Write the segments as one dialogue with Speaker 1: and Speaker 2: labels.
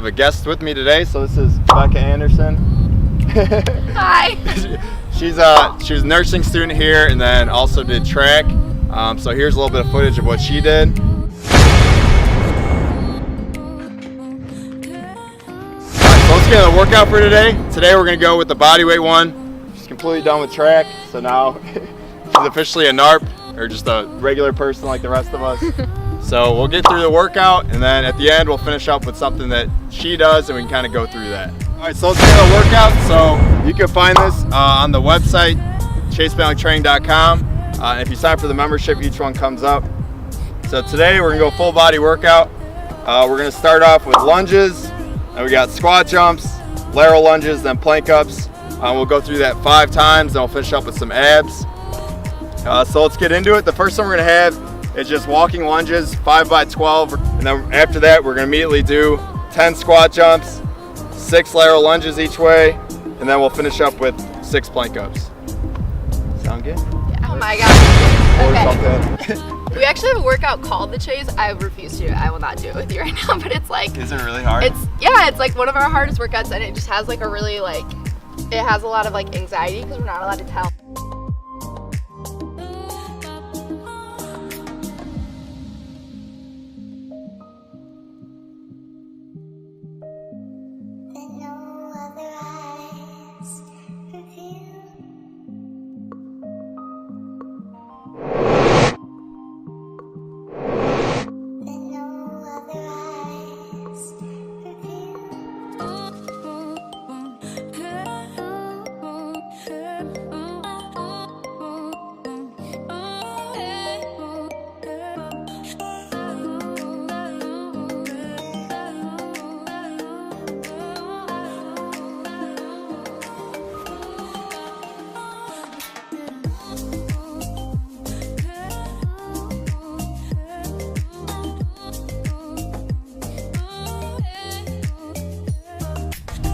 Speaker 1: a guest with me today. So this is Becca Anderson.
Speaker 2: Hi.
Speaker 1: She was a nursing student here and then also did track. So here's a little bit of footage of what she did. So let's get a workout for today. Today we're gonna go with the bodyweight one. She's completely done with track, so now she's officially a NARP, or just a regular person like the rest of us. So we'll get through the workout, and then at the end we'll finish up with something that she does, and we can kind of go through that. All right, so let's get a workout. So you can find this on the website, chasebailingtraining.com. If you sign up for the membership, each one comes up. So today we're gonna go full body workout. We're gonna start off with lunges. And we got squat jumps, lateral lunges, then plank ups. We'll go through that 5 times, then we'll finish up with some abs. So let's get into it. The first one we're gonna have is just walking lunges, 5 by 12. And then after that, we're gonna immediately do 10 squat jumps, 6 lateral lunges each way, and then we'll finish up with 6 plank ups. Sound good?
Speaker 2: Yeah. Oh my god. Okay.
Speaker 1: Okay.
Speaker 2: We actually have a workout called the Chase. I refuse to do it. I will not do it with you right now, but it's like,
Speaker 1: Is it really hard?
Speaker 2: It's like one of our hardest workouts, and it just has like a really it has a lot of like anxiety because we're not allowed to tell.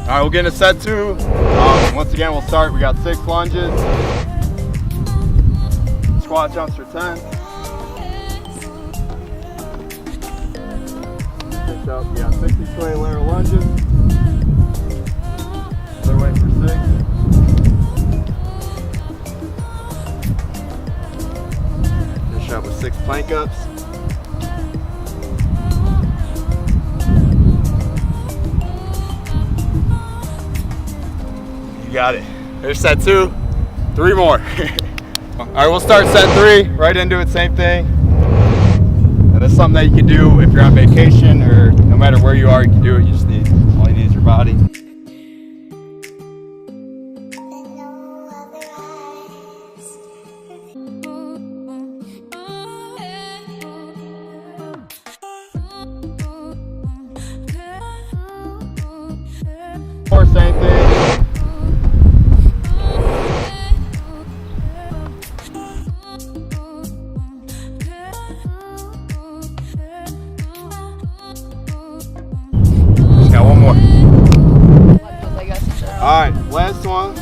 Speaker 1: All right, we'll get into set 2. Once again, we'll start. We got 6 lunges, squat jumps for 10. Next up, we got 6 each way lateral lunges. Other way for 6. Finish up with 6 plank ups. Got it. There's set 2. 3 more. All right, we'll start set 3. Right into it, same thing. And that's something that you can do if you're on vacation or no matter where you are, you can do it. All you need is your body. Or same thing. Got one more. All right, last one.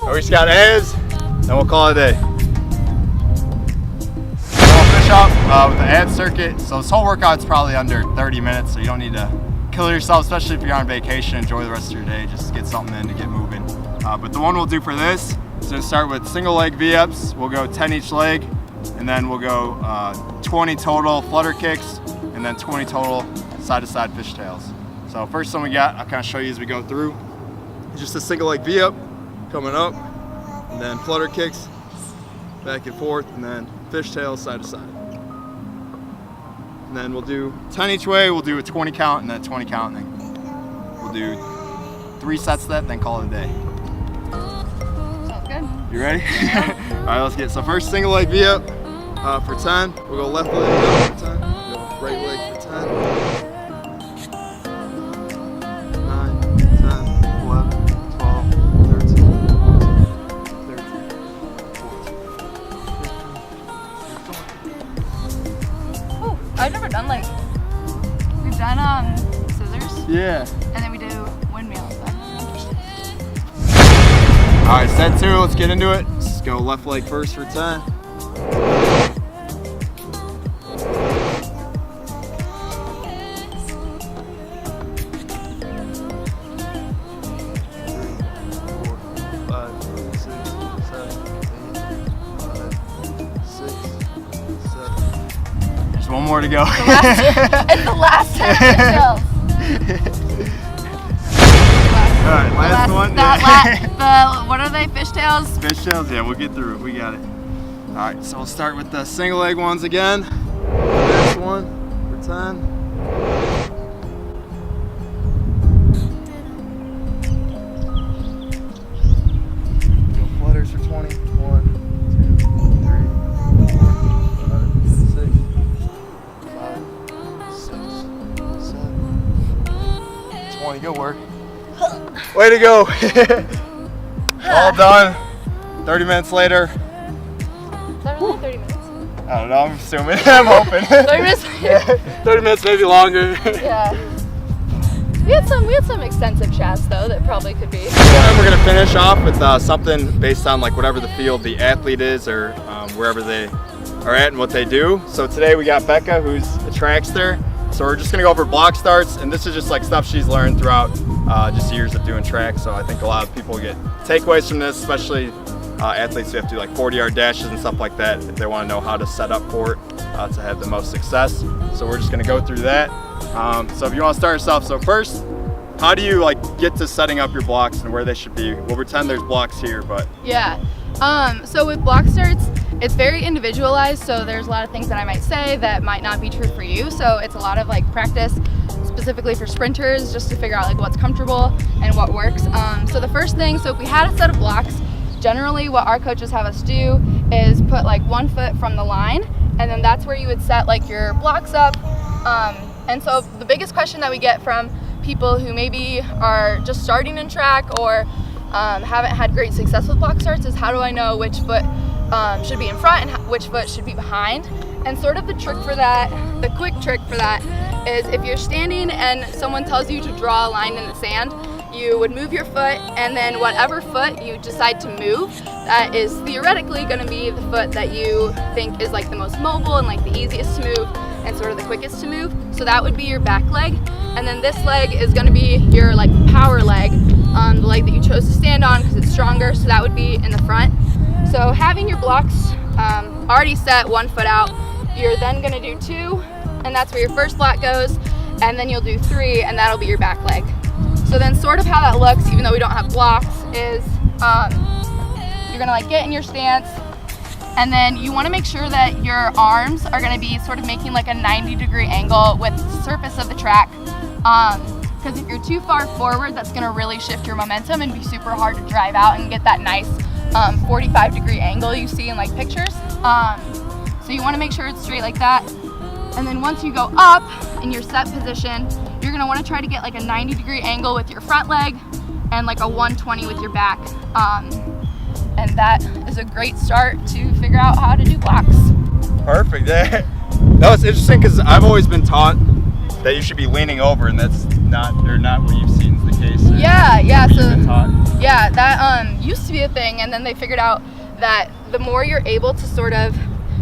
Speaker 1: We just got abs, then we'll call it a day. We'll finish up with the ab circuit. So this whole workout's probably under 30 minutes, so you don't need to kill yourself, especially if you're on vacation. Enjoy the rest of your day. Just get something in to get moving. But the one we'll do for this is going to start with single leg V-ups. We'll go 10 each leg, and then we'll go 20 total flutter kicks, and then 20 total side-to-side fishtails. So first one we got, I'll kind of show you as we go through. Just a single leg V-up, coming up, and then flutter kicks, back and forth, and then fishtails side to side. And then we'll do 10 each way, we'll do a 20 count and then a 20 count, and then we'll do 3 sets of that, then call it a day.
Speaker 2: Sounds good.
Speaker 1: You ready? All right, let's get, so first single leg V-up for 10. We'll go left leg up for 10, go right leg for 10. 9, 10, 11, 12, 13, 14, 15, 16, 17.
Speaker 2: I've never done we've done scissors
Speaker 1: Yeah.
Speaker 2: And then we do windmills.
Speaker 1: All right, set 2, let's get into it. Let's go left leg first for 10. There's one more to go.
Speaker 2: It's the last 10 fishdales.
Speaker 1: All right, last one.
Speaker 2: What are they? Fishtails?
Speaker 1: Fishtails, yeah, we'll get through it. We got it. All right, so we'll start with the single leg ones again. This one for 10. Go flutters for 20. 1, 2, 3, 4, 5, 6, 5, 6, 7, 20. Good work. Way to go. All done. 30 minutes later.
Speaker 2: Is that really 30 minutes?
Speaker 1: I don't know, I'm assuming. I'm hoping.
Speaker 2: 30 minutes later?
Speaker 1: 30 minutes, maybe longer.
Speaker 2: Yeah. We had some extensive chats though that probably could be.
Speaker 1: And we're gonna finish off with something based on like whatever the field the athlete is or wherever they are at and what they do. So today we got Becca, who's a trackster. So we're just gonna go over block starts, and this is just like stuff she's learned throughout just years of doing track. So I think a lot of people get takeaways from this, especially athletes who have to do like 40-yard dashes and stuff like that if they want to know how to set up for it to have the most success. So we're just gonna go through that. So if you want to start us off, so first, how do you like get to setting up your blocks and where they should be? We'll pretend there's blocks here, but
Speaker 2: yeah. So with block starts, it's very individualized, so there's a lot of things that I might say that might not be true for you. So it's a lot of like practice specifically for sprinters just to figure out like what's comfortable and what works. So the first thing, so if we had a set of blocks, generally what our coaches have us do is put like 1 foot from the line, and then that's where you would set like your blocks up. And so the biggest question that we get from people who maybe are just starting in track or haven't had great success with block starts is how do I know which foot should be in front and which foot should be behind. And sort of the trick for that, the quick trick for that is if you're standing and someone tells you to draw a line in the sand, you would move your foot, and then whatever foot you decide to move, that is theoretically going to be the foot that you think is like the most mobile and like the easiest to move and sort of the quickest to move. So that would be your back leg, and then this leg is going to be your like power leg, the leg that you chose to stand on because it's stronger, so that would be in the front. So having your blocks already set 1 foot out, you're then going to do 2, and that's where your first block goes, and then you'll do 3, and that'll be your back leg. So then sort of how that looks, even though we don't have blocks, is you're gonna like get in your stance, and then you wanna make sure that your arms are gonna be sort of making like a 90-degree angle with the surface of the track. Because if you're too far forward, that's gonna really shift your momentum and be super hard to drive out and get that nice 45-degree angle you see in like pictures. So you wanna make sure it's straight like that. And then once you go up in your set position, you're gonna wanna try to get like a 90-degree angle with your front leg and like a 120 with your back. And that is a great start to figure out how to do blocks.
Speaker 1: perfect. Yeah. No, it's interesting because I've always been taught that you should be leaning over, and that's not what you've seen is the case.
Speaker 2: Yeah.
Speaker 1: What
Speaker 2: So
Speaker 1: you've been taught.
Speaker 2: yeah, that used to be a thing, and then they figured out that the more you're able to sort of,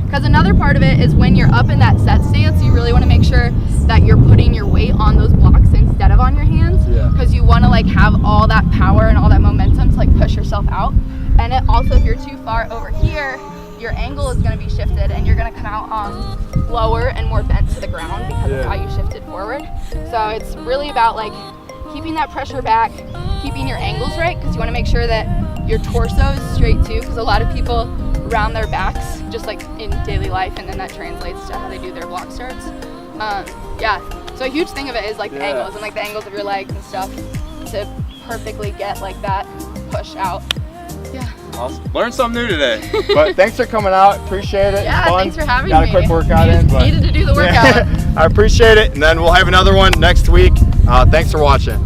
Speaker 2: because another part of it is when you're up in that set stance, you really want to make sure that you're putting your weight on those blocks instead of on your hands, because you want to like have all that power and all that momentum to like push yourself out. And it also, if you're too far over here, your angle is going to be shifted and you're going to come out lower and more bent to the ground because of how you shifted forward. So it's really about like keeping that pressure back, keeping your angles right, because you want to make sure that your torso is straight too, because a lot of people round their backs just like in daily life, and then that translates to how they do their block starts. So a huge thing of it is like the angles and like the angles of your legs and stuff to perfectly get like that push out. Yeah.
Speaker 1: Awesome. Learned something new today. But thanks for coming out. Appreciate it.
Speaker 2: Yeah, thanks for having me.
Speaker 1: Got a quick workout in. But
Speaker 2: needed to do the workout.
Speaker 1: I appreciate it. And then we'll have another one next week. Thanks for watching.